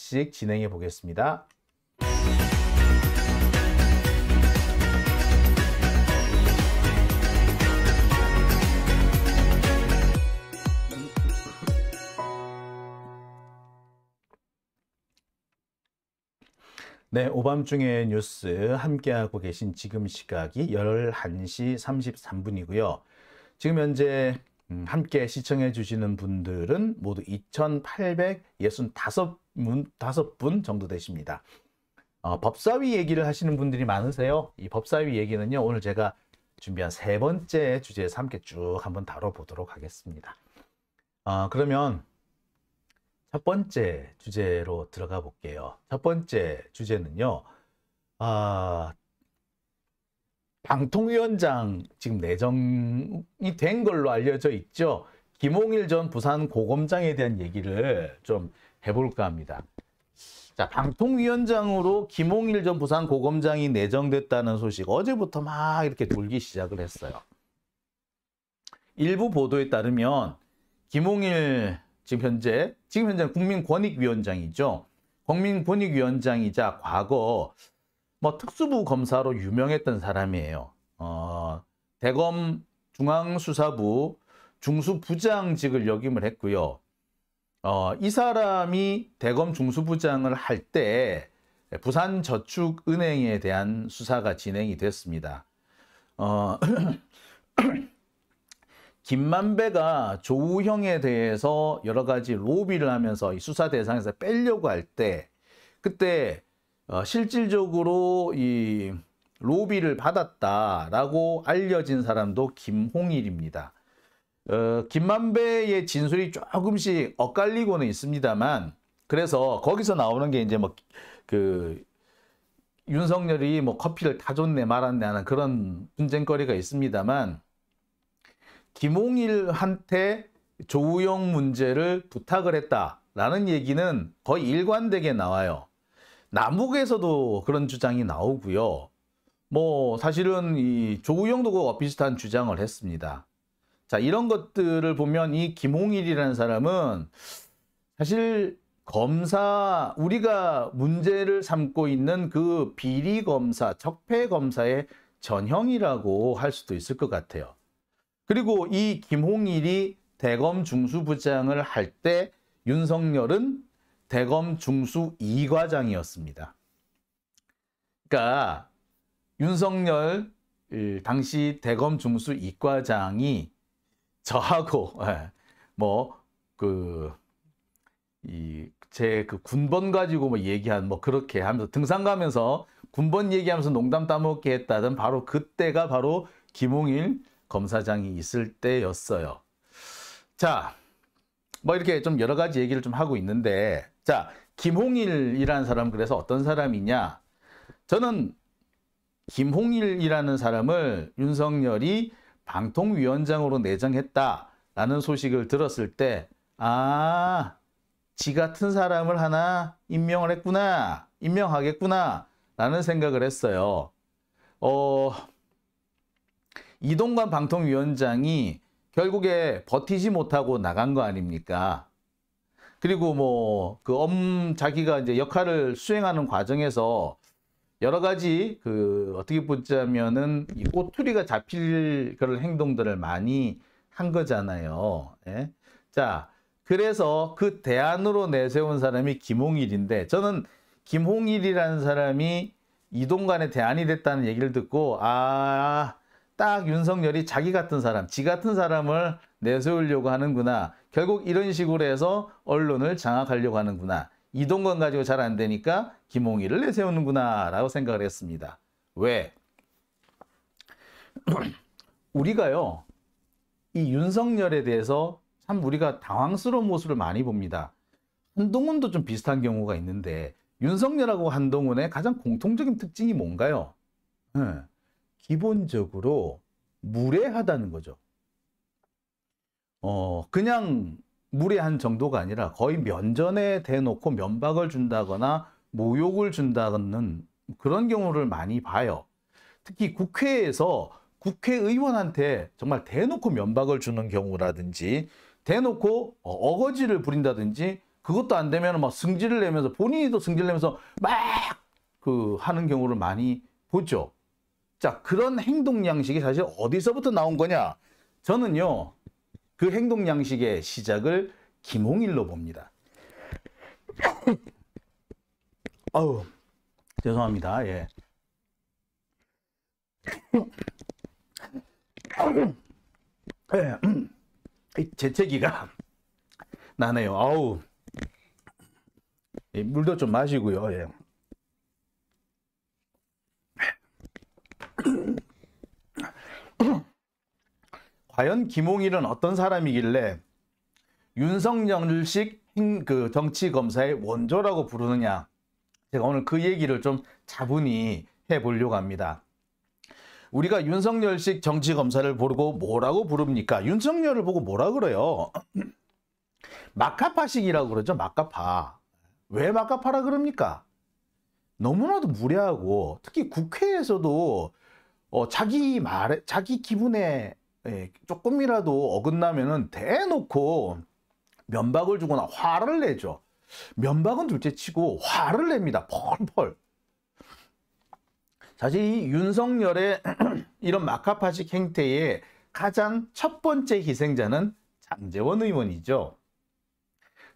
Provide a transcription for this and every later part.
하나씩 진행해 보겠습니다. 네, 오밤중의 뉴스 함께하고 계신 지금 시각이 11시 33분이고요. 지금 현재 함께 시청해 주시는 분들은 모두 2,865분 정도 되십니다. 법사위 얘기를 하시는 분들이 많으세요. 이 법사위 얘기는요, 오늘 제가 준비한 세 번째 주제에서 함께 쭉 한번 다뤄보도록 하겠습니다. 그러면 첫 번째 주제로 들어가 볼게요. 첫 번째 주제는요, 방통위원장 지금 내정이 된 걸로 알려져 있죠. 김홍일 전 부산고검장에 대한 얘기를 좀 해볼까 합니다. 자, 방통위원장으로 김홍일 전 부산고검장이 내정됐다는 소식 어제부터 막 이렇게 돌기 시작을 했어요. 일부 보도에 따르면 김홍일 지금 현재 국민권익위원장이죠. 국민권익위원장이자 과거 특수부 검사로 유명했던 사람이에요. 대검 중앙수사부 중수부장직을 역임을 했고요. 이 사람이 대검 중수부장을 할 때 부산저축은행에 대한 수사가 진행이 됐습니다. 김만배가 조우형에 대해서 여러 가지 로비를 하면서 이 수사 대상에서 빼려고 할 때 그때 실질적으로 이 로비를 받았다라고 알려진 사람도 김홍일입니다. 김만배의 진술이 조금씩 엇갈리고는 있습니다만, 그래서 거기서 나오는 게 이제 윤석열이 커피를 타줬네 말았네 하는 그런 분쟁거리가 있습니다만, 김홍일한테 조우영 문제를 부탁을 했다라는 얘기는 거의 일관되게 나와요. 남욱에서도 그런 주장이 나오고요. 사실은 이 조우영도 비슷한 주장을 했습니다. 자, 이런 것들을 보면 이 김홍일이라는 사람은 사실 우리가 문제를 삼고 있는 그 비리검사, 적폐검사의 전형이라고 할 수도 있을 것 같아요. 그리고 이 김홍일이 대검 중수부장을 할 때 윤석열은 대검 중수 2과장이었습니다. 그러니까 윤석열 당시 대검 중수 2과장이 저하고 제 군번 가지고 얘기한 그렇게 하면서 등산 가면서 군번 얘기하면서 농담 따먹게 했다던 바로 그때가 바로 김홍일 검사장이 있을 때였어요. 자, 이렇게 좀 여러 가지 얘기를 좀 하고 있는데, 자, 김홍일이라는 사람 그래서 어떤 사람이냐? 저는 김홍일이라는 사람을 윤석열이 방통위원장으로 내정했다라는 소식을 들었을 때, 지 같은 사람을 하나 임명하겠구나 라는 생각을 했어요. 이동관 방통위원장이 결국에 버티지 못하고 나간 거 아닙니까? 그리고 자기가 이제 역할을 수행하는 과정에서 여러 가지 어떻게 보자면은 이 꼬투리가 잡힐 그런 행동들을 많이 한 거잖아요. 예? 자, 그래서 그 대안으로 내세운 사람이 김홍일인데, 저는 김홍일이라는 사람이 이동관의 대안이 됐다는 얘기를 듣고 딱 윤석열이 지 같은 사람을 내세우려고 하는구나. 결국 이런 식으로 해서 언론을 장악하려고 하는구나. 이동관 가지고 잘 안 되니까 김홍일을 내세우는구나 라고 생각을 했습니다. 왜? 우리가요, 이 윤석열에 대해서 참 우리가 당황스러운 모습을 많이 봅니다. 한동훈도 좀 비슷한 경우가 있는데, 윤석열하고 한동훈의 가장 공통적인 특징이 뭔가요? 기본적으로 무례하다는 거죠. 그냥 무례한 정도가 아니라 거의 면전에 대놓고 면박을 준다거나 모욕을 준다는 그런 경우를 많이 봐요. 특히 국회에서 국회의원한테 정말 대놓고 면박을 주는 경우라든지 대놓고 어거지를 부린다든지 그것도 안 되면 막 승질을 내면서 본인이도 승질을 내면서 막 그 하는 경우를 많이 보죠. 자, 그런 행동 양식이 사실 어디서부터 나온 거냐? 저는요, 그 행동 양식의 시작을 김홍일로 봅니다. 아우, 죄송합니다. 예. 재채기가 나네요. 아우. 물도 좀 마시고요. 예. 과연 김홍일은 어떤 사람이길래 윤석열식 그 정치 검사의 원조라고 부르느냐? 제가 오늘 그 얘기를 좀 차분히 해보려고 합니다. 우리가 윤석열식 정치 검사를 보고 뭐라고 부릅니까? 윤석열을 보고 뭐라 그래요? 마카파식이라고 그러죠. 마카파. 왜 마카파라 그럽니까? 너무나도 무례하고 특히 국회에서도 자기 말에 자기 기분에 조금이라도 어긋나면은 대놓고 면박을 주거나 화를 내죠. 면박은 둘째치고 화를 냅니다. 펄펄. 사실 이 윤석열의 이런 마카파식 행태의 가장 첫 번째 희생자는 장제원 의원이죠.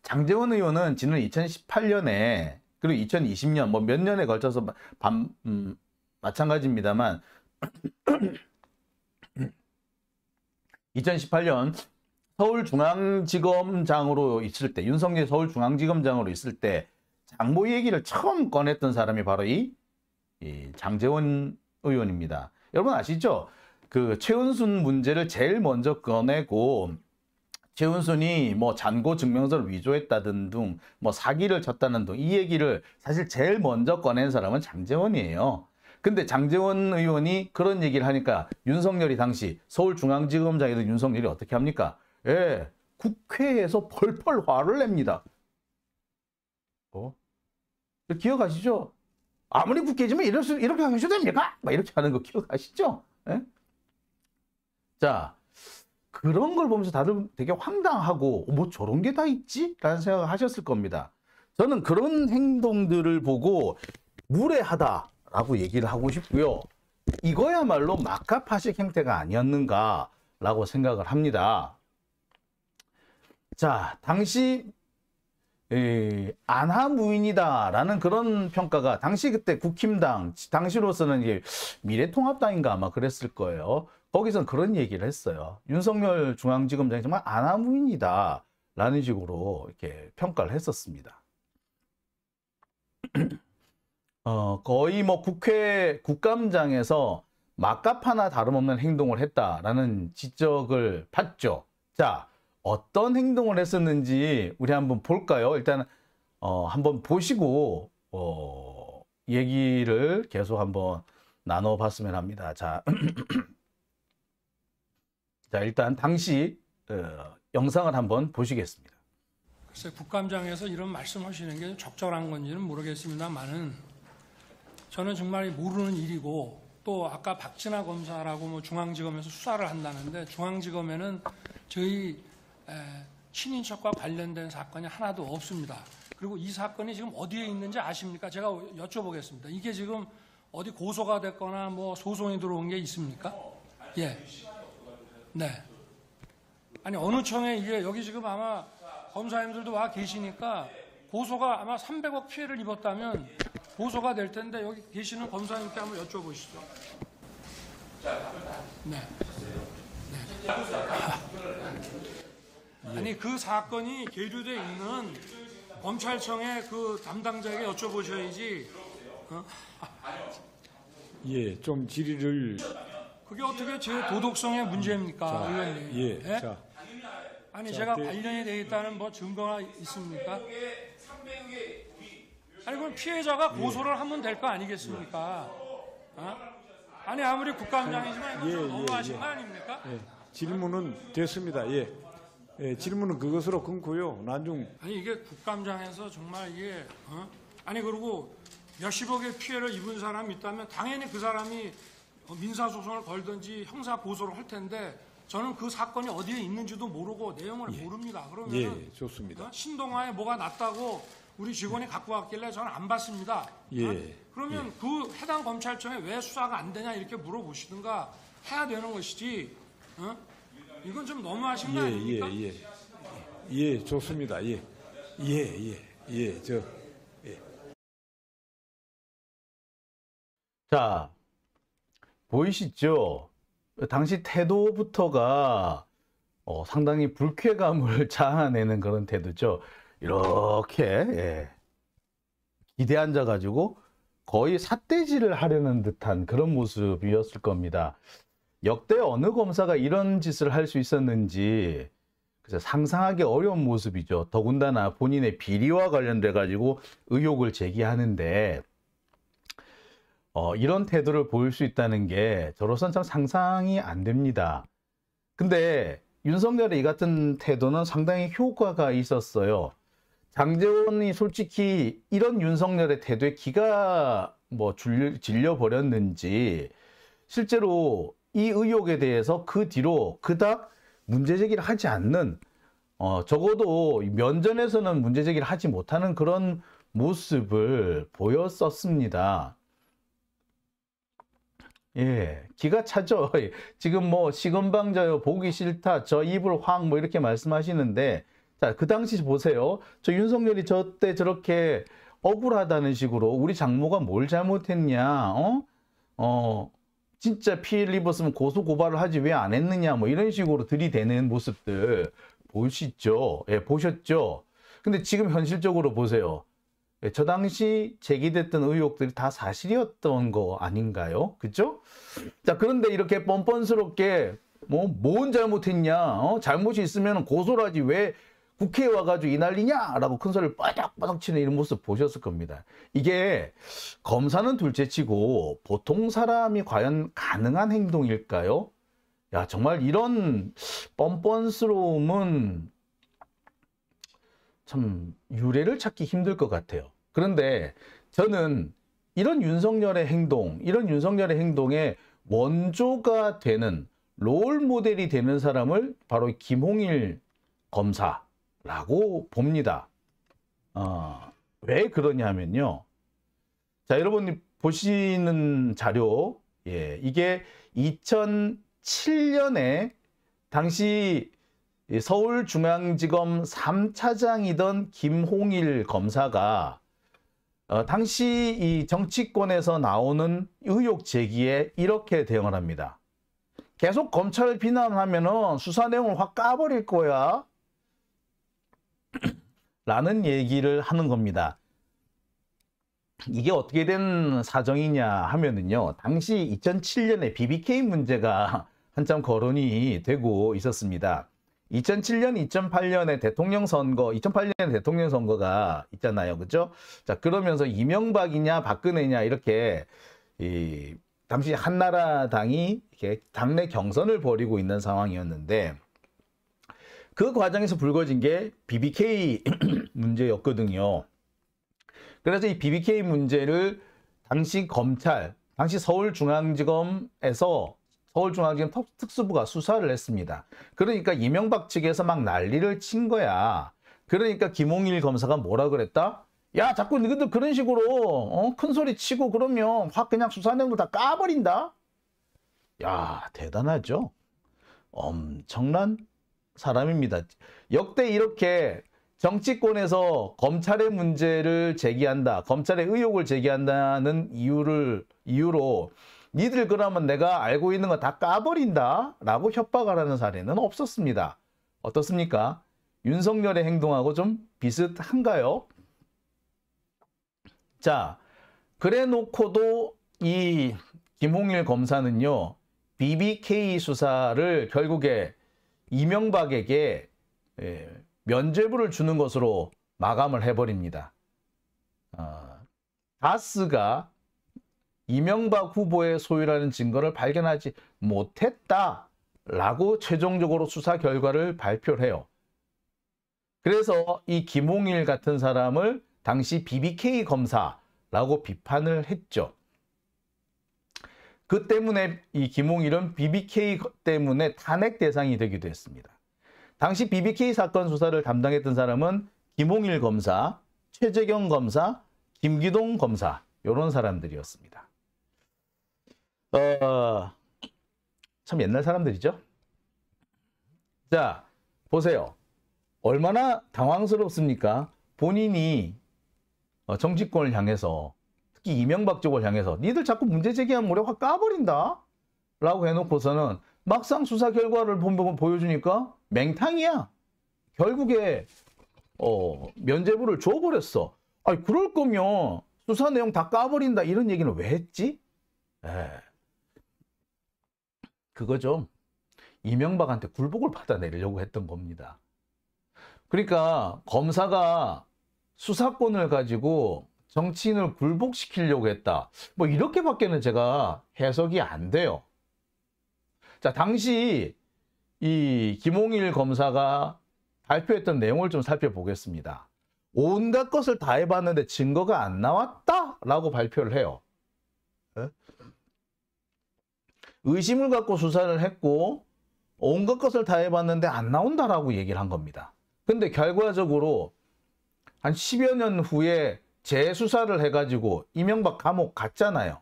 장제원 의원은 지난 2018년에 그리고 2020년 뭐 몇 년에 걸쳐서 마찬가지입니다만 2018년 서울중앙지검장으로 있을 때 윤석열 서울중앙지검장으로 있을 때 장모 얘기를 처음 꺼냈던 사람이 바로 이 장제원 의원입니다. 여러분 아시죠? 그 최은순 문제를 제일 먼저 꺼내고 최은순이 뭐 잔고 증명서를 위조했다든 등 뭐 사기를 쳤다는 등 이 얘기를 사실 제일 먼저 꺼낸 사람은 장제원이에요. 근데 장제원 의원이 그런 얘기를 하니까 윤석열이 당시 서울중앙지검장이던 윤석열이 어떻게 합니까? 예, 국회에서 펄펄 화를 냅니다. 기억하시죠? 아무리 국회지만 이렇게 하셔도 됩니까? 막 이렇게 하는 거 기억하시죠? 예? 자, 그런 걸 보면서 다들 되게 황당하고 뭐 저런 게 다 있지? 라는 생각을 하셨을 겁니다. 저는 그런 행동들을 보고 무례하다라고 얘기를 하고 싶고요. 이거야말로 마카파식 행태가 아니었는가라고 생각을 합니다. 자, 당시 안하무인이다라는 그런 평가가 당시 그때 국힘당 당시로서는 이게 미래통합당인가 아마 그랬을 거예요. 거기서는 그런 얘기를 했어요. 윤석열 중앙지검장이 정말 안하무인이다라는 식으로 이렇게 평가를 했었습니다. 거의 뭐 국회 국감장에서 막가파나 다름없는 행동을 했다라는 지적을 받죠. 자, 어떤 행동을 했었는지 우리 한번 볼까요? 일단 한번 보시고 얘기를 계속 한번 나눠봤으면 합니다. 자, 자 일단 당시 영상을 한번 보시겠습니다. 글쎄 국감장에서 이런 말씀하시는 게 적절한 건지는 모르겠습니다만은 저는 정말 모르는 일이고 또 아까 박진아 검사라고 뭐 중앙지검에서 수사를 한다는데 중앙지검에는 저희 친인척과 관련된 사건이 하나도 없습니다. 그리고 이 사건이 지금 어디에 있는지 아십니까? 제가 여쭤보겠습니다. 이게 지금 어디 고소가 됐거나 뭐 소송이 들어온 게 있습니까? 예. 네. 아니 어느 청에 이게 여기 지금 아마 검사님들도 와 계시니까 고소가 아마 300억 피해를 입었다면 고소가 될 텐데 여기 계시는 검사님께 한번 여쭤보시죠. 네. 네. 아니 그 사건이 계류돼 있는 검찰청의 그 담당자에게 여쭤보셔야지. 예, 좀 질의를. 그게 어떻게 제 도덕성의 문제입니까, 자, 의원님? 예, 예? 자. 아니 제가 관련이 돼 있다는 뭐 증거가 있습니까? 아니 그럼 피해자가 고소를 하면 될 거 아니겠습니까? 아니 아무리 국감장이지만 이거 좀 너무하신 거 아닙니까? 예, 질문은 됐습니다. 예. 예, 질문은 그것으로 끊고요. 나중. 아니 이게 국감장에서 정말 이게 아니 그리고 몇십억의 피해를 입은 사람이 있다면 당연히 그 사람이 민사소송을 걸든지 형사 고소를 할 텐데 저는 그 사건이 어디에 있는지도 모르고 내용을 모릅니다. 그러면 예, 좋습니다. 신동아에 뭐가 났다고 우리 직원이 갖고 왔길래 저는 안 봤습니다. 예. 그러면 그 해당 검찰청에 왜 수사가 안 되냐 이렇게 물어보시든가 해야 되는 것이지. 이건 좀 너무하신 거 아닙니까? 예, 좋습니다. 예. 자, 보이시죠? 당시 태도부터가 상당히 불쾌감을 자아내는 그런 태도죠. 이렇게 기대 앉아가지고 거의 삿대질을 하려는 듯한 그런 모습이었을 겁니다. 역대 어느 검사가 이런 짓을 할 수 있었는지 상상하기 어려운 모습이죠. 더군다나 본인의 비리와 관련돼 가지고 의혹을 제기하는데 이런 태도를 보일 수 있다는 게 저로서는 참 상상이 안 됩니다. 근데 윤석열의 이 같은 태도는 상당히 효과가 있었어요. 장제원이 솔직히 이런 윤석열의 태도에 기가 질려 버렸는지 실제로 이 의혹에 대해서 그 뒤로 그닥 문제 제기를 하지 않는 적어도 면전에서는 문제 제기를 하지 못하는 그런 모습을 보였었습니다. 예, 기가 차죠. 지금 시건방져요, 보기 싫다, 저 입을 확 이렇게 말씀하시는데, 자, 그 당시 보세요. 저 윤석열이 저때 저렇게 억울하다는 식으로 우리 장모가 뭘 잘못했냐, 진짜 피해를 입었으면 고소 고발을 하지 왜 안 했느냐, 이런 식으로 들이대는 모습들 보시죠. 예, 보셨죠? 근데 지금 현실적으로 보세요. 저 당시 제기됐던 의혹들이 다 사실이었던 거 아닌가요? 그죠? 자, 그런데 이렇게 뻔뻔스럽게 뭔 잘못했냐? 잘못이 있으면 고소를 하지 왜 국회에 와가지고 이 난리냐? 라고 큰 소리를 빠닥빠닥 치는 이런 모습 보셨을 겁니다. 이게 검사는 둘째치고 보통 사람이 과연 가능한 행동일까요? 야, 정말 이런 뻔뻔스러움은 참 유례를 찾기 힘들 것 같아요. 그런데 저는 이런 윤석열의 행동의 원조가 되는 롤 모델이 되는 사람을 바로 김홍일 검사라고 봅니다. 왜 그러냐면요. 자, 여러분이 보시는 자료, 이게 2007년에 당시 서울중앙지검 3차장이던 김홍일 검사가 당시 이 정치권에서 나오는 의혹 제기에 이렇게 대응을 합니다. 계속 검찰을 비난하면은 수사 내용을 확 까버릴 거야. 라는 얘기를 하는 겁니다. 이게 어떻게 된 사정이냐 하면은요. 당시 2007년에 BBK 문제가 한참 거론이 되고 있었습니다. 2007년, 2008년에 대통령 선거가 있잖아요. 그죠? 자, 그러면서 이명박이냐, 박근혜냐, 이렇게, 당시 한나라당이 이렇게 당내 경선을 벌이고 있는 상황이었는데, 그 과정에서 불거진 게 BBK 문제였거든요. 그래서 이 BBK 문제를 당시 서울중앙지검에서 서울중앙지검 특수부가 수사를 했습니다. 그러니까 이명박 측에서 막 난리를 친 거야. 그러니까 김홍일 검사가 뭐라 그랬다? 야, 자꾸 너희들 그런 식으로 큰 소리 치고 그러면 확 그냥 수사 내용을 다 까버린다? 야, 대단하죠? 엄청난 사람입니다. 역대 이렇게 정치권에서 검찰의 문제를 제기한다, 검찰의 의혹을 제기한다는 이유로 니들 그러면 내가 알고 있는 거 다 까버린다 라고 협박을 하는 사례는 없었습니다. 어떻습니까? 윤석열의 행동하고 좀 비슷한가요? 자, 그래 놓고도 이 김홍일 검사는요, BBK 수사를 결국에 이명박에게 면죄부를 주는 것으로 마감을 해버립니다. 가스가 이명박 후보의 소유라는 증거를 발견하지 못했다라고 최종적으로 수사 결과를 발표를 해요. 그래서 이 김홍일 같은 사람을 당시 BBK 검사라고 비판을 했죠. 그 때문에 이 김홍일은 BBK 때문에 탄핵 대상이 되기도 했습니다. 당시 BBK 사건 수사를 담당했던 사람은 김홍일 검사, 최재경 검사, 김기동 검사 이런 사람들이었습니다. 참 옛날 사람들이죠. 자, 보세요. 얼마나 당황스럽습니까? 본인이 정치권을 향해서, 특히 이명박 쪽을 향해서 니들 자꾸 문제 제기하면 우리가 확 까버린다 라고 해놓고서는 막상 수사 결과를 보여주니까 맹탕이야. 결국에 면죄부를 줘버렸어. 아니, 그럴 거면 수사 내용 다 까버린다 이런 얘기는 왜 했지? 그거죠. 이명박한테 굴복을 받아내려고 했던 겁니다. 그러니까 검사가 수사권을 가지고 정치인을 굴복시키려고 했다. 뭐 이렇게밖에는 제가 해석이 안 돼요. 자, 당시 이 김홍일 검사가 발표했던 내용을 좀 살펴보겠습니다. 온갖 것을 다 해봤는데 증거가 안 나왔다라고 발표를 해요. 의심을 갖고 수사를 했고 온갖 것을 다 해봤는데 안 나온다라고 얘기를 한 겁니다. 근데 결과적으로 한 10여 년 후에 재수사를 해가지고 이명박 감옥 갔잖아요.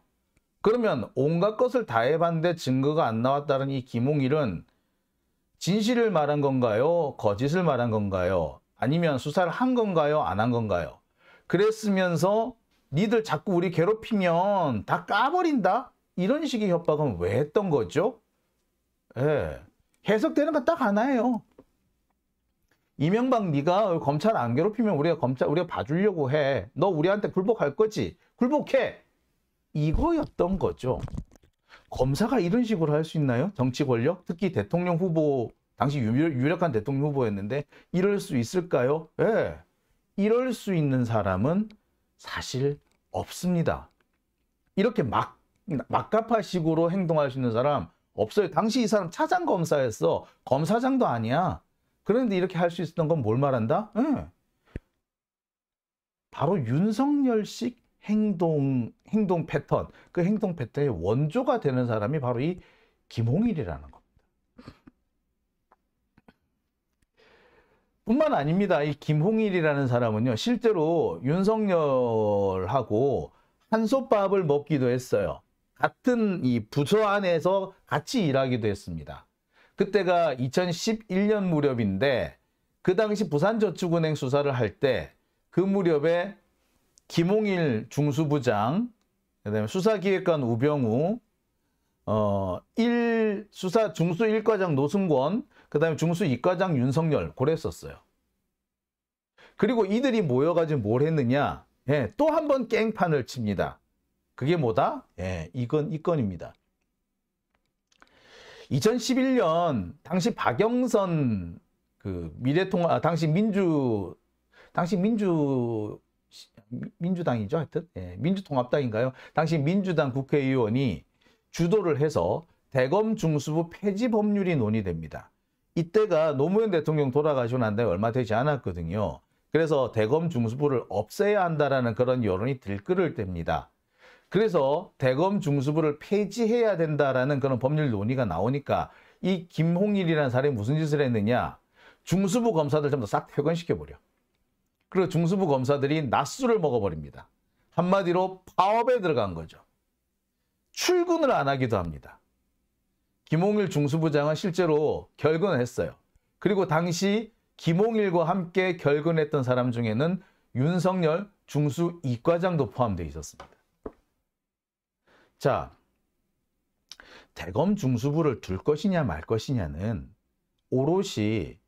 그러면 온갖 것을 다 해봤는데 증거가 안 나왔다는 이 김홍일은 진실을 말한 건가요? 거짓을 말한 건가요? 아니면 수사를 한 건가요? 안 한 건가요? 그랬으면서 니들 자꾸 우리 괴롭히면 다 까버린다? 이런 식의 협박은 왜 했던 거죠? 해석되는 건 딱 하나예요. 이명박 네가 검찰 안 괴롭히면 우리가 봐주려고 해. 너 우리한테 굴복할 거지? 굴복해. 이거였던 거죠. 검사가 이런 식으로 할 수 있나요? 정치 권력? 특히 대통령 후보, 당시 유력한 대통령 후보였는데 이럴 수 있을까요? 이럴 수 있는 사람은 사실 없습니다. 이렇게 막가파식으로 행동할 수 있는 사람 없어요. 당시 이 사람 차장검사였어. 검사장도 아니야. 그런데 이렇게 할 수 있었던 건 뭘 말한다? 바로 윤석열식 행동 패턴, 그 행동 패턴의 원조가 되는 사람이 바로 이 김홍일이라는 겁니다. 뿐만 아닙니다. 이 김홍일이라는 사람은요, 실제로 윤석열하고 한솥밥을 먹기도 했어요. 같은 이 부서 안에서 같이 일하기도 했습니다. 그때가 2011년 무렵인데 그 당시 부산저축은행 수사를 할 때 그 무렵에 김홍일 중수부장, 그다음에 수사기획관 우병우, 수사 중수 1과장 노승권, 그다음에 중수 2과장 윤석열 그랬었어요. 그리고 이들이 모여가지고 뭘 했느냐? 또 한 번 깽판을 칩니다. 그게 뭐다? 이 건입니다. 2011년 당시 박영선 그 당시 민주당이죠, 하여튼 민주통합당인가요? 당시 민주당 국회의원이 주도를 해서 대검 중수부 폐지 법률이 논의됩니다. 이때가 노무현 대통령 돌아가시고 난 다음에 얼마 되지 않았거든요. 그래서 대검 중수부를 없애야 한다라는 그런 여론이 들끓을 때입니다. 그래서 대검 중수부를 폐지해야 된다라는 그런 법률 논의가 나오니까 이 김홍일이라는 사람이 무슨 짓을 했느냐? 중수부 검사들 전부 다 싹 퇴근시켜버려. 그리고 중수부 검사들이 낮술을 먹어버립니다. 한마디로 파업에 들어간 거죠. 출근을 안 하기도 합니다. 김홍일 중수부장은 실제로 결근을 했어요. 그리고 당시 김홍일과 함께 결근했던 사람 중에는 윤석열 중수 2과장도 포함되어 있었습니다. 자, 대검 중수부를 둘 것이냐 말 것이냐는 오롯이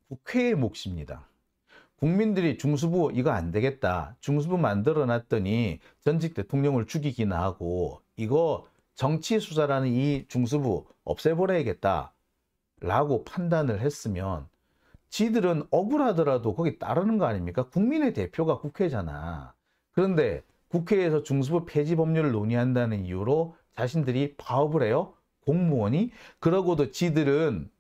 국회의 몫입니다. 국민들이 중수부 이거 안 되겠다. 중수부 만들어 놨더니 전직 대통령을 죽이기나 하고 이거 정치 수사라는 이 중수부 없애버려야겠다 라고 판단을 했으면 지들은 억울하더라도 거기 따르는 거 아닙니까? 국민의 대표가 국회잖아. 그런데 국회에서 중수부 폐지 법률을 논의한다는 이유로 자신들이 파업을 해요? 공무원이? 그러고도 지들은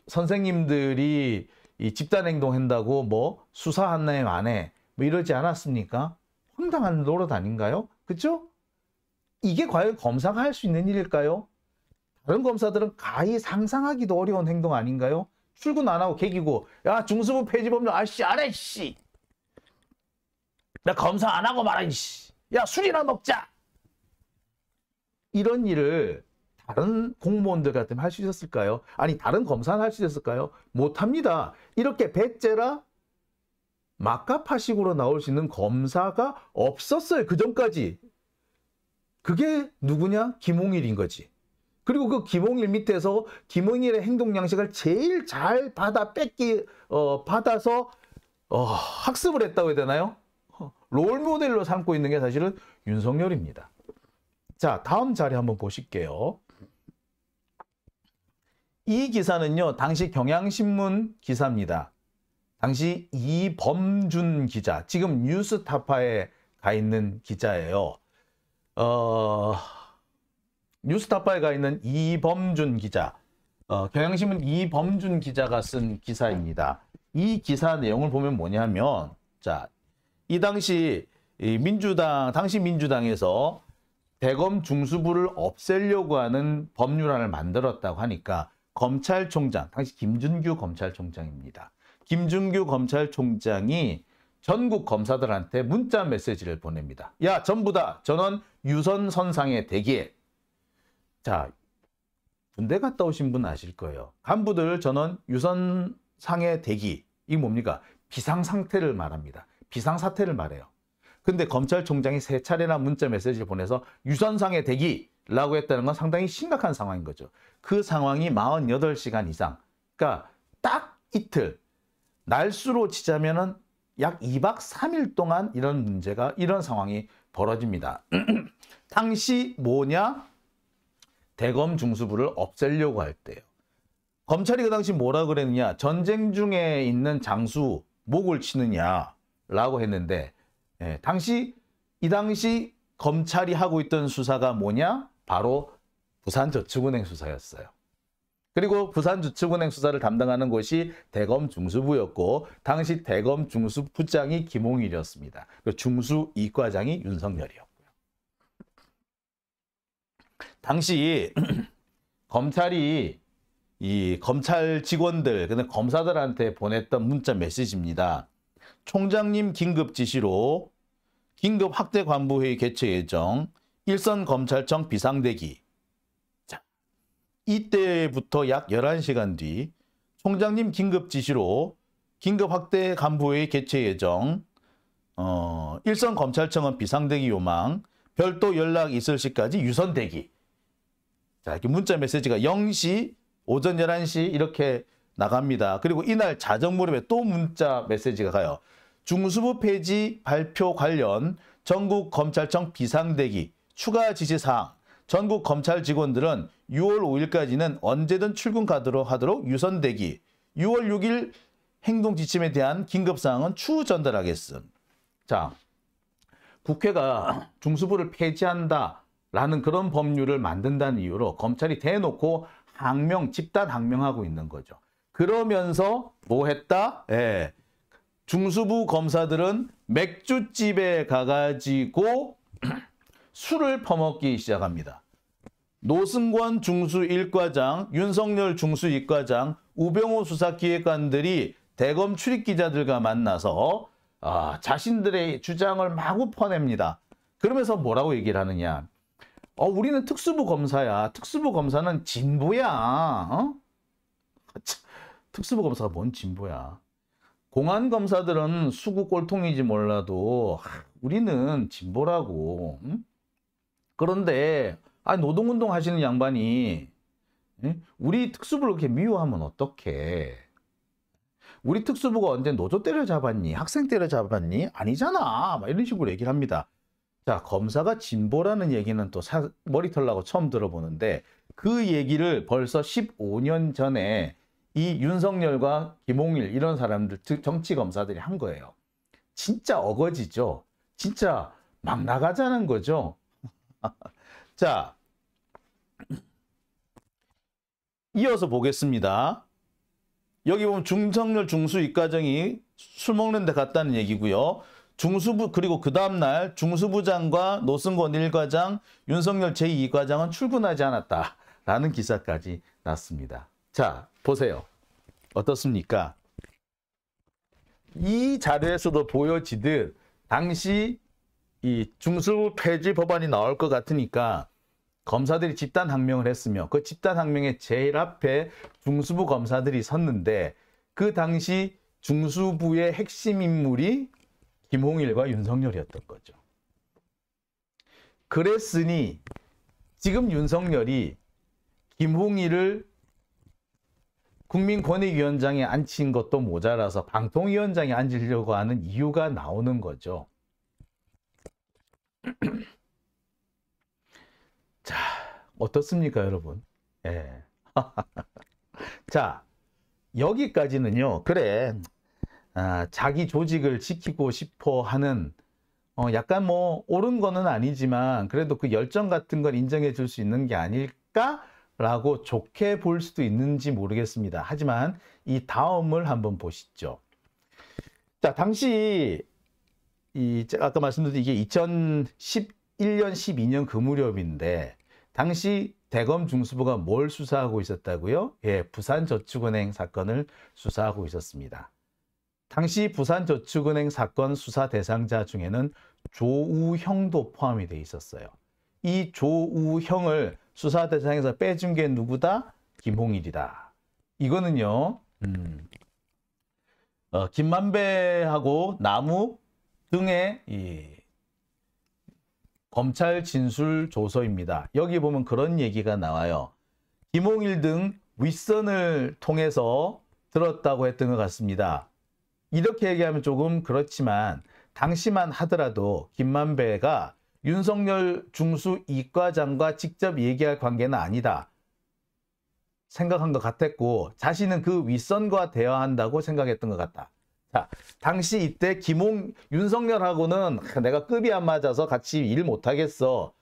선생님들이 이 집단행동한다고 뭐 수사한다면 안 해. 뭐 이러지 않았습니까? 황당한 노릇 아닌가요? 그죠? 이게 과연 검사가 할 수 있는 일일까요? 다른 검사들은 가히 상상하기도 어려운 행동 아닌가요? 출근 안 하고 개기고, 야, 중수부 폐지 법률, 아씨, 안 해, 씨. 나 검사 안 하고 말아, 씨. 야, 술이나 먹자. 이런 일을 다른 공무원들 같으면 할 수 있었을까요? 아니, 다른 검사는 할 수 있었을까요? 못합니다. 이렇게 배째라 막가파식으로 나올 수 있는 검사가 없었어요. 그 전까지. 그게 누구냐? 김홍일인 거지. 그리고 그 김홍일 밑에서 김홍일의 행동 양식을 제일 잘 받아서 학습을 했다고 해야 되나요? 롤 모델로 삼고 있는 게 사실은 윤석열입니다. 자, 다음 자리 한번 보실게요. 이 기사는요, 당시 경향신문 기사입니다. 당시 이범준 기자, 지금 뉴스타파에 가 있는 기자예요. 뉴스타파에 가 있는 이범준 기자, 경향신문 이범준 기자가 쓴 기사입니다. 이 기사 내용을 보면 뭐냐면, 자, 이 당시 당시 민주당에서 대검 중수부를 없애려고 하는 법률안을 만들었다고 하니까 검찰총장, 당시 김준규 검찰총장입니다. 김준규 검찰총장이 전국 검사들한테 문자 메시지를 보냅니다. 야, 전부 다 전원 유선선상에 대기해. 자, 군대 갔다 오신 분 아실 거예요. 간부들 전원 유선상에 대기. 이게 뭡니까? 비상상태를 말합니다. 비상사태를 말해요. 근데 검찰총장이 3차례나 문자 메시지를 보내서 유선상에 대기라고 했다는 건 상당히 심각한 상황인 거죠. 그 상황이 48시간 이상. 그러니까 딱 이틀. 날수로 치자면은 약 2박 3일 동안 이런 상황이 벌어집니다. 당시 뭐냐? 대검 중수부를 없애려고 할 때요. 검찰이 그 당시 뭐라 그랬느냐? 전쟁 중에 있는 장수 목을 치느냐라고 했는데, 이 당시 검찰이 하고 있던 수사가 뭐냐? 바로 부산저축은행 수사였어요. 그리고 부산저축은행 수사를 담당하는 곳이 대검 중수부였고, 당시 대검 중수부장이 김홍일이었습니다. 중수 이과장이 윤석열이었고요. 당시 검찰이 이 검찰 직원들, 근데 검사들한테 보냈던 문자 메시지입니다. 총장님 긴급 지시로 긴급 확대 관부회의 개최 예정, 일선 검찰청 비상대기. 자, 이때부터 약 11시간 뒤 총장님 긴급 지시로 긴급 확대 간부회의 개최 예정, 일선 검찰청은 비상대기 요망, 별도 연락 있을 시까지 유선 대기. 자, 이렇게 문자 메시지가 0시, 오전 11시 이렇게 나갑니다. 그리고 이날 자정 무렵에 또 문자 메시지가 가요. 중수부 폐지 발표 관련 전국 검찰청 비상대기 추가 지시사항. 전국 검찰 직원들은 6월 5일까지는 언제든 출근 하도록 유선 대기. 6월 6일 행동 지침에 대한 긴급사항은 추후 전달하겠음. 자, 국회가 중수부를 폐지한다라는 그런 법률을 만든다는 이유로 검찰이 대놓고 집단 항명하고 있는 거죠. 그러면서 뭐 했다? 중수부 검사들은 맥주집에 가가지고 술을 퍼먹기 시작합니다. 노승권 중수 1과장, 윤석열 중수 2과장, 우병우 수사기획관들이 대검 출입기자들과 만나서 자신들의 주장을 마구 퍼냅니다. 그러면서 얘기를 하느냐. 우리는 특수부 검사야. 특수부 검사는 진보야. 특수부 검사가 뭔 진보야. 공안 검사들은 수구 꼴통이지 몰라도 우리는 진보라고. 그런데 노동운동 하시는 양반이 우리 특수부를 그렇게 미워하면 어떡해. 우리 특수부가 언제 노조 때려잡았니? 학생 때려잡았니? 아니잖아. 이런 식으로 얘기를 합니다. 자, 검사가 진보라는 얘기는 또 머리털 나고 처음 들어보는데, 그 얘기를 벌써 15년 전에 이 윤석열과 김홍일 이런 사람들, 정치검사들이 한 거예요. 진짜 어거지죠. 진짜 막 나가자는 거죠. 자, 이어서 보겠습니다. 여기 보면 윤석열 중수 이과장이 술 먹는 데 갔다는 얘기고요. 중수부 그리고 그 다음 날 중수부장과 노승권 1과장, 윤석열 제2과장은 출근하지 않았다라는 기사까지 났습니다. 자, 보세요. 어떻습니까? 이 자료에서도 보여지듯 당시 이 중수부 폐지 법안이 나올 것 같으니까 검사들이 집단 항명을 했으며 그 집단 항명의 제일 앞에 중수부 검사들이 섰는데 그 당시 중수부의 핵심 인물이 김홍일과 윤석열이었던 거죠. 그랬으니 지금 윤석열이 김홍일을 국민권익위원장에 앉힌 것도 모자라서 방통위원장에 앉으려고 하는 이유가 나오는 거죠. 자, 어떻습니까, 여러분? 예. 자, 여기까지는요. 그래, 자기 조직을 지키고 싶어 하는 약간 뭐 옳은 거는 아니지만 그래도 그 열정 같은 걸 인정해 줄 수 있는 게 아닐까라고 좋게 볼 수도 있는지 모르겠습니다. 하지만 이 다음을 한번 보시죠. 자, 당시 제가 아까 말씀드린 이게 2011년, 12년 그 무렵인데 당시 대검 중수부가 뭘 수사하고 있었다고요? 예, 부산저축은행 사건을 수사하고 있었습니다. 당시 부산저축은행 사건 수사 대상자 중에는 조우형도 포함이 돼 있었어요. 이 조우형을 수사 대상에서 빼준 게 누구다? 김홍일이다. 이거는요, 김만배하고 남욱 등의 이 검찰 진술 조서입니다. 여기 보면 그런 얘기가 나와요. 김홍일 등 윗선을 통해서 들었다고 했던 것 같습니다. 이렇게 얘기하면 조금 그렇지만 당시만 하더라도 김만배가 윤석열 중수 이과장과 직접 얘기할 관계는 아니다 생각한 것 같았고 자신은 그 윗선과 대화한다고 생각했던 것 같다. 자, 당시 이때 윤석열하고는 내가 급이 안 맞아서 같이 일 못하겠어.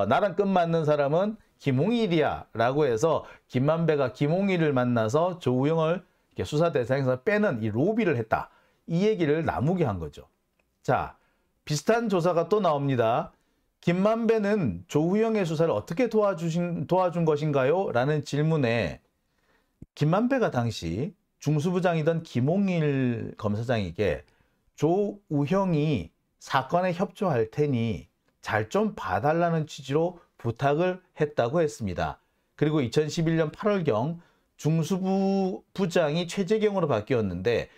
나랑 급 맞는 사람은 김홍일이야 라고 해서 김만배가 김홍일을 만나서 조우형을 수사 대상에서 빼는 이 로비를 했다. 이 얘기를 남욱이 한 거죠. 자, 비슷한 조사가 또 나옵니다. 김만배는 조우형의 수사를 어떻게 도와준 것인가요? 라는 질문에 김만배가 당시 중수부장이던 김홍일 검사장에게 조우형이 사건에 협조할 테니 잘 좀 봐달라는 취지로 부탁을 했다고 했습니다. 그리고 2011년 8월경 중수부장이 최재경으로 바뀌었는데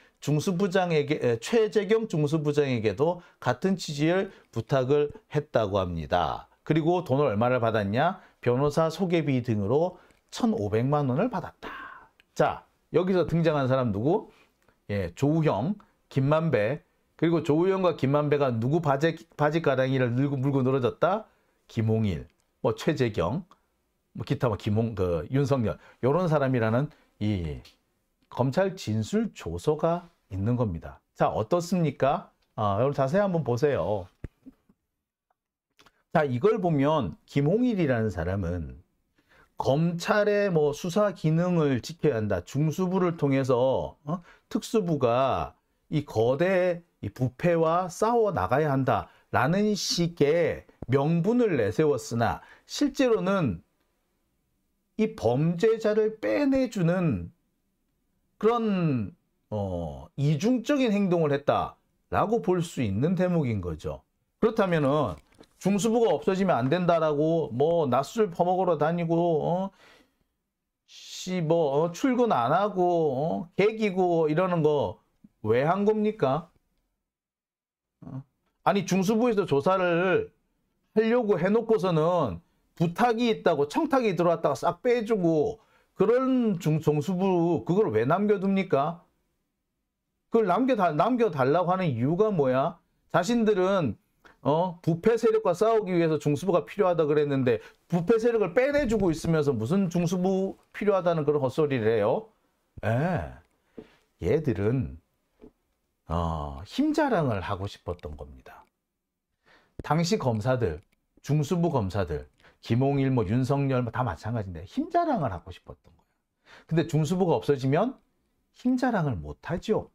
최재경 중수부장에게도 같은 취지의 부탁을 했다고 합니다. 그리고 돈을 얼마를 받았냐? 변호사 소개비 등으로 1,500만 원을 받았다. 자, 여기서 등장한 사람 누구? 예, 조우형, 김만배. 그리고 조우형과 김만배가 누구 바지가랑이를 물고 늘어졌다? 김홍일, 뭐 최재경, 뭐 기타 뭐 윤석열 이런 사람이라는 이 검찰 진술 조서가 있는 겁니다. 자, 어떻습니까? 여러분 자세히 한번 보세요. 자, 이걸 보면 김홍일이라는 사람은 검찰의 뭐 수사 기능을 지켜야 한다. 중수부를 통해서 특수부가 이 거대 이 부패와 싸워 나가야 한다라는 식의 명분을 내세웠으나 실제로는 이 범죄자를 빼내주는 그런 이중적인 행동을 했다라고 볼 수 있는 대목인 거죠. 그렇다면은 중수부가 없어지면 안 된다라고 뭐 낮술 퍼먹으러 다니고 출근 안 하고 개기고 이러는 거 왜 한 겁니까? 아니 중수부에서 조사를 하려고 해놓고서는 부탁이 있다고 청탁이 들어왔다가 싹 빼주고 그런 중수부 그걸 왜 남겨둡니까? 그걸 남겨달라고 하는 이유가 뭐야? 자신들은 부패 세력과 싸우기 위해서 중수부가 필요하다 그랬는데 부패 세력을 빼내주고 있으면서 무슨 중수부 필요하다는 그런 헛소리를 해요? 얘들은 힘자랑을 하고 싶었던 겁니다. 당시 검사들, 중수부 검사들, 김홍일, 뭐 윤석열 다 마찬가지인데 힘자랑을 하고 싶었던 거예요. 근데 중수부가 없어지면 힘자랑을 못하죠.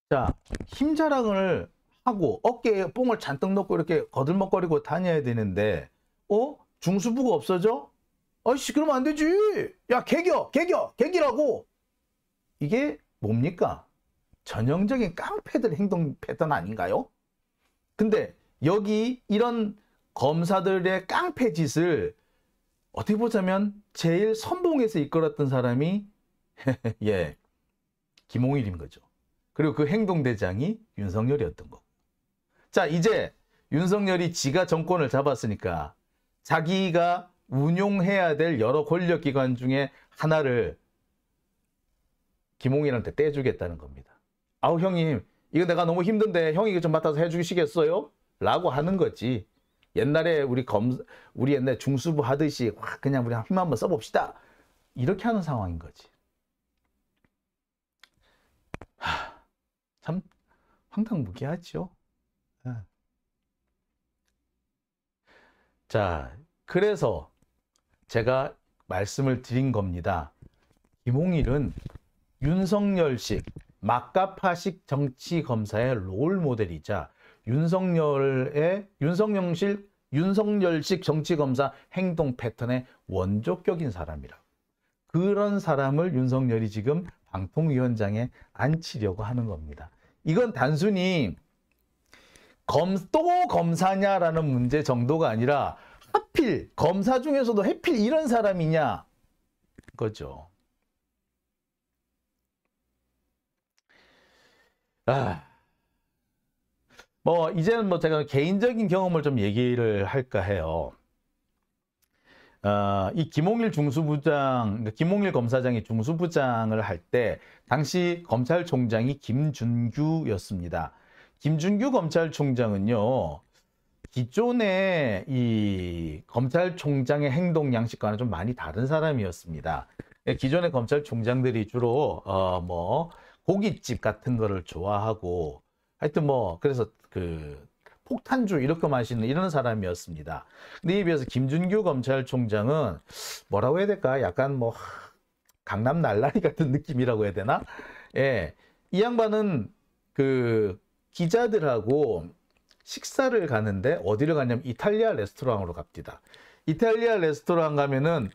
자, 힘 자랑을 하고 어깨에 뽕을 잔뜩 넣고 이렇게 거들먹거리고 다녀야 되는데 중수부가 없어져? 아이씨, 그러면 안 되지. 야, 개기라고. 이게 뭡니까? 전형적인 깡패들 행동 패턴 아닌가요? 근데 여기 이런 검사들의 깡패 짓을 어떻게 보자면 제일 선봉에서 이끌었던 사람이 예, 김홍일인 거죠. 그리고 그 행동대장이 윤석열이었던 거고. 자, 이제 윤석열이 지가 정권을 잡았으니까 자기가 운용해야 될 여러 권력기관 중에 하나를 김홍일한테 떼주겠다는 겁니다. 아우, 형님, 이거 내가 너무 힘든데 형이 이거 좀 맡아서 해주시겠어요? 라고 하는 거지. 옛날에 우리 옛날 중수부 하듯이 그냥 우리 힘 한번 써봅시다. 이렇게 하는 상황인 거지. 참 황당무계하죠. 자, 그래서 제가 말씀을 드린 겁니다. 김홍일은 윤석열식, 막가파식 정치검사의 롤모델이자 윤석열식 정치검사 행동 패턴의 원조격인 사람이라. 그런 사람을 윤석열이 지금 방통위원장에 앉히려고 하는 겁니다. 이건 단순히 또 검사냐라는 문제 정도가 아니라 하필 검사 중에서도 하필 이런 사람이냐 거죠. 이제는 제가 개인적인 경험을 좀 얘기를 할까 해요. 이 김홍일 중수부장, 김홍일 검사장이 중수부장을 할 때 당시 검찰총장이 김준규였습니다. 김준규 검찰총장은요, 기존의 이 검찰총장의 행동 양식과는 좀 많이 다른 사람이었습니다. 기존의 검찰총장들이 주로 고깃집 같은 거를 좋아하고 하여튼 그래서 폭탄주 이렇게 마시는 이런 사람이었습니다. 근데 이에 비해서 김준규 검찰총장은 뭐라고 해야 될까? 약간 강남 날라리 같은 느낌이라고 해야 되나? 예. 이 양반은 기자들하고 식사를 가는데 어디를 가냐면 이탈리아 레스토랑으로 갑니다. 이탈리아 레스토랑 가면은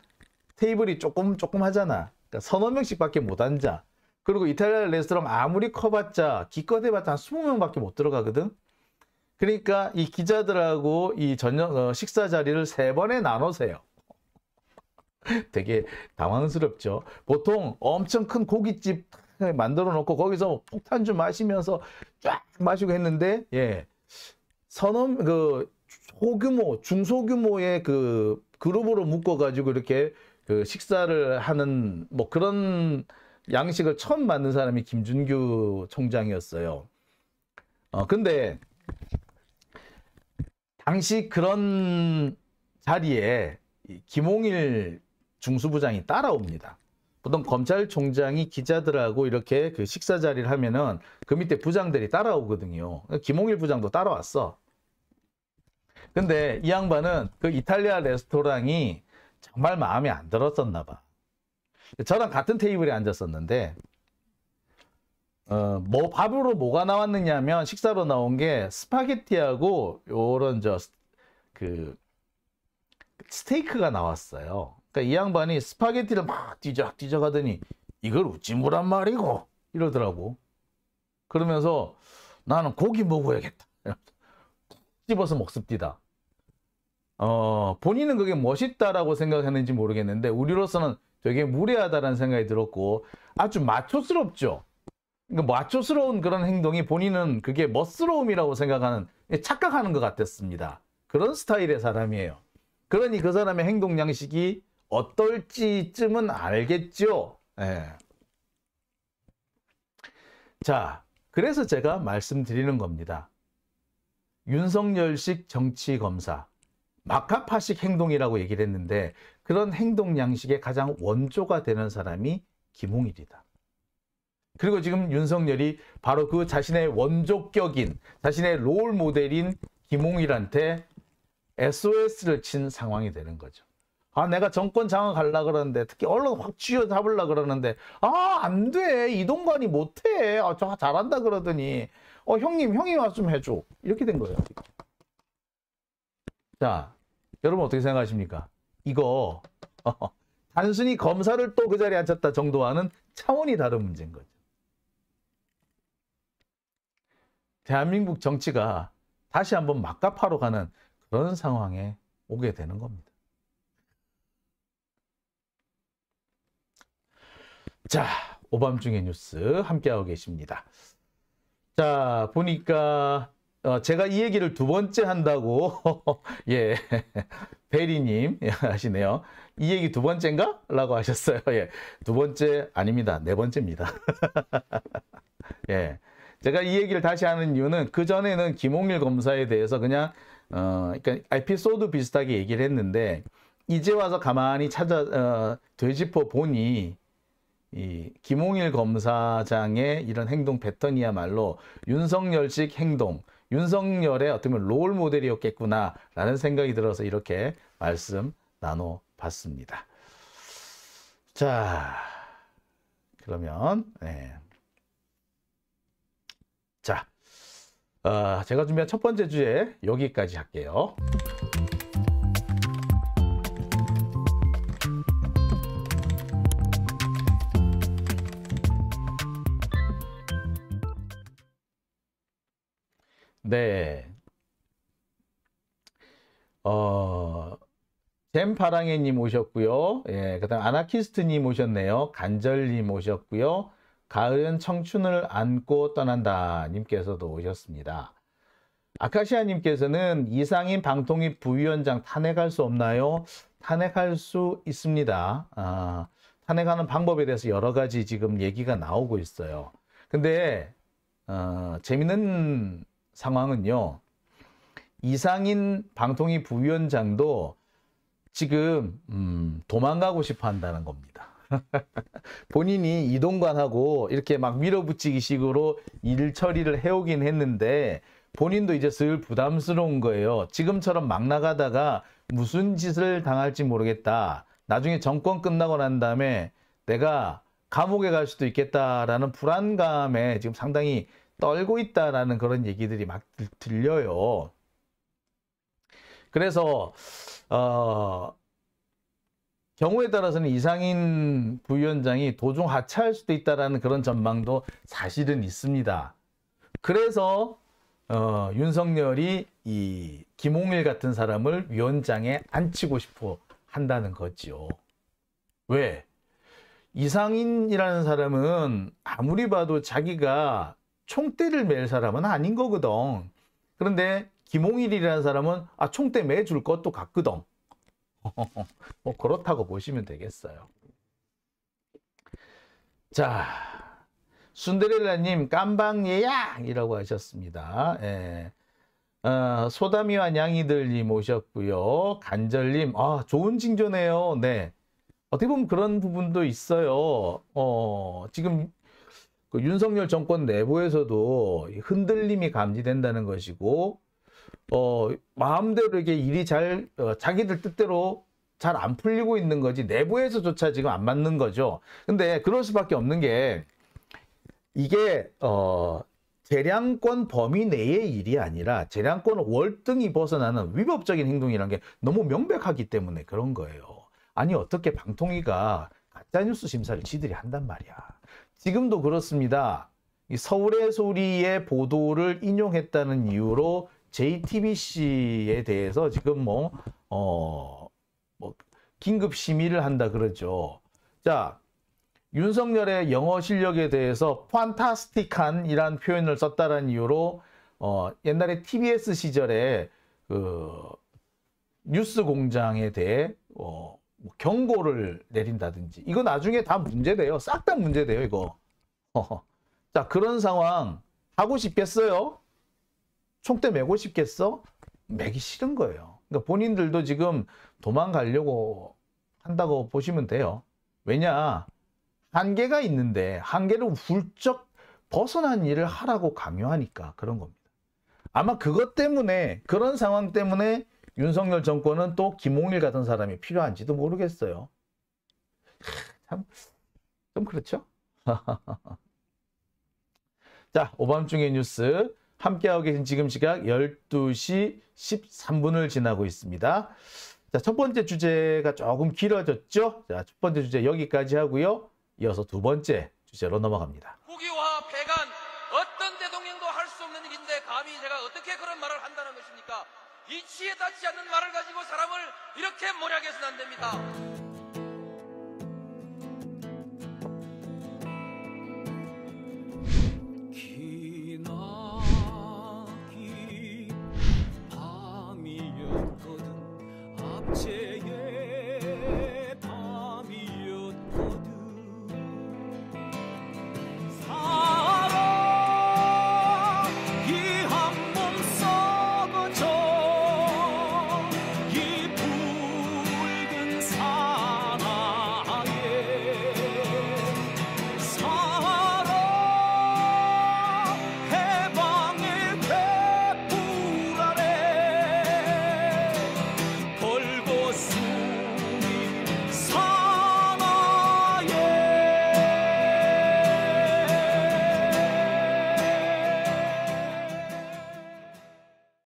테이블이 조금 하잖아. 그러니까 서너 명씩밖에 못 앉아. 그리고 이탈리아 레스토랑 아무리 커봤자 기껏 해봤자 한 20명밖에 못 들어가거든. 그러니까 이 기자들하고 이 저녁 식사 자리를 3번에 나눠세요. 되게 당황스럽죠. 보통 엄청 큰 고깃집 만들어 놓고 거기서 폭탄주 마시면서 쫙 마시고 했는데, 예, 중소규모의 그룹으로 묶어가지고 이렇게 식사를 하는 그런 양식을 처음 만든 사람이 김준규 총장이었어요. 근데 당시 그런 자리에 김홍일 중수부장이 따라옵니다. 보통 검찰총장이 기자들하고 이렇게 식사 자리를 하면은 그 밑에 부장들이 따라오거든요. 김홍일 부장도 따라왔어. 근데 이 양반은 이탈리아 레스토랑이 정말 마음에 안 들었었나 봐. 저랑 같은 테이블에 앉았었는데, 밥으로 뭐가 나왔느냐면, 식사로 나온 게 스파게티하고 요런 스테이크가 나왔어요. 그러니까 이 양반이 스파게티를 막 뒤져 가더니 이걸 어찌 뭐란 말이고 이러더라고. 그러면서 나는 고기 먹어야겠다. 집어서 먹습니다. 본인은 그게 멋있다라고 생각했는지 모르겠는데 우리로서는 되게 무례하다는 생각이 들었고 아주 마초스럽죠. 그러니까 마초스러운 그런 행동이 본인은 그게 멋스러움이라고 생각하는, 착각하는 것 같았습니다. 그런 스타일의 사람이에요. 그러니 그 사람의 행동 양식이 어떨지쯤은 알겠죠. 예. 자, 그래서 제가 말씀드리는 겁니다. 윤석열식 정치검사, 막가파식 행동이라고 얘기를 했는데 그런 행동 양식의 가장 원조가 되는 사람이 김홍일이다. 그리고 지금 윤석열이 바로 그 자신의 원조격인, 자신의 롤 모델인 김홍일한테 SOS를 친 상황이 되는 거죠. 아, 내가 정권 장악하려고 그러는데, 특히 언론 확 쥐어잡으려고 그러는데, 아, 안 돼. 이동관이 못해. 아, 저 잘한다 그러더니, 형이 와서 좀 해줘. 이렇게 된 거예요. 자, 여러분 어떻게 생각하십니까? 이거, 단순히 검사를 또 그 자리에 앉혔다 정도와는 차원이 다른 문제인 거죠. 대한민국 정치가 다시 한번 막가파로 가는 그런 상황에 오게 되는 겁니다. 자, 오밤중의 뉴스 함께하고 계십니다. 자, 보니까 제가 이 얘기를 두 번째 한다고 예, 베리님 하시네요. 이 얘기 두 번째인가? 라고 하셨어요. 예, 두 번째 아닙니다. 네 번째입니다. 예, 제가 이 얘기를 다시 하는 이유는 그 전에는 김홍일 검사에 대해서 그냥 그러니까 에피소드 비슷하게 얘기를 했는데 이제 와서 가만히 되짚어 보니 이 김홍일 검사장의 이런 행동 패턴이야말로 윤석열식 행동, 윤석열의 어떻게 보면 롤 모델이었겠구나라는 생각이 들어서 이렇게 말씀 나눠봤습니다. 자, 그러면 네. 자, 제가 준비한 첫 번째 주제 여기까지 할게요. 네. 잼파랑해님 오셨고요. 예, 그 다음 아나키스트님 오셨네요. 간절님 오셨고요. 가을은 청춘을 안고 떠난다 님께서도 오셨습니다. 아카시아님께서는 이상인 방통위 부위원장 탄핵할 수 없나요? 탄핵할 수 있습니다. 탄핵하는 방법에 대해서 여러 가지 지금 얘기가 나오고 있어요. 근데 재밌는 상황은요. 이상인 방통위 부위원장도 지금 도망가고 싶어 한다는 겁니다. 본인이 이동관하고 이렇게 막 밀어붙이기 식으로 일 처리를 해오긴 했는데 본인도 이제 슬 부담스러운 거예요. 지금처럼 막 나가다가 무슨 짓을 당할지 모르겠다. 나중에 정권 끝나고 난 다음에 내가 감옥에 갈 수도 있겠다라는 불안감에 지금 상당히 떨고 있다라는 그런 얘기들이 막 들려요. 그래서 경우에 따라서는 이상인 부위원장이 도중 하차할 수도 있다라는 그런 전망도 사실은 있습니다. 그래서 윤석열이 이 김홍일 같은 사람을 위원장에 앉히고 싶어 한다는 거죠. 왜? 이상인이라는 사람은 아무리 봐도 자기가 총대를 맬 사람은 아닌 거거든. 그런데 김홍일이라는 사람은 총대 매줄 것도 같거든. 뭐 그렇다고 보시면 되겠어요. 자, 순데렐라님 깜방예약이라고 하셨습니다. 예. 소다미와 냥이들님 오셨고요. 간절님, 좋은 징조네요. 네, 어떻게 보면 그런 부분도 있어요. 지금 그 윤석열 정권 내부에서도 흔들림이 감지된다는 것이고, 마음대로 이게 일이 자기들 뜻대로 잘 안 풀리고 있는 거지, 내부에서조차 지금 안 맞는 거죠. 근데 그럴 수밖에 없는 게, 이게, 재량권 범위 내의 일이 아니라 재량권을 월등히 벗어나는 위법적인 행동이라는 게 너무 명백하기 때문에 그런 거예요. 아니, 어떻게 방통위가 가짜뉴스 심사를 지들이 한단 말이야. 지금도 그렇습니다. 이 서울의 소리의 보도를 인용했다는 이유로 JTBC에 대해서 지금 긴급 심의를 한다 그러죠. 자, 윤석열의 영어 실력에 대해서 판타스틱한이란 표현을 썼다는 이유로 옛날에 TBS 시절에 그 뉴스 공장에 대해 경고를 내린다든지, 이거 나중에 다 문제돼요. 싹 다 문제돼요, 이거. 자, 그런 상황 하고 싶겠어요? 총대 메고 싶겠어? 메기 싫은 거예요. 그러니까 본인들도 지금 도망가려고 한다고 보시면 돼요. 왜냐? 한계가 있는데 한계를 훌쩍 벗어난 일을 하라고 강요하니까 그런 겁니다. 아마 그것 때문에, 그런 상황 때문에 윤석열 정권은 또 김홍일 같은 사람이 필요한지도 모르겠어요. 참, 좀 그렇죠? 자, 오밤중의 뉴스 함께하고 계신 지금 시각 12시 13분을 지나고 있습니다. 자, 첫 번째 주제가 조금 길어졌죠? 자, 첫 번째 주제 여기까지 하고요. 이어서 두 번째 주제로 넘어갑니다. 국유화 폐간 어떤 대통령도 할 수 없는 일인데 감히 제가 어떻게 그런 말을 한다는 것입니까? 이치에 닿지 않는 말을 가지고 사람을 이렇게 몰약해서는 안 됩니다.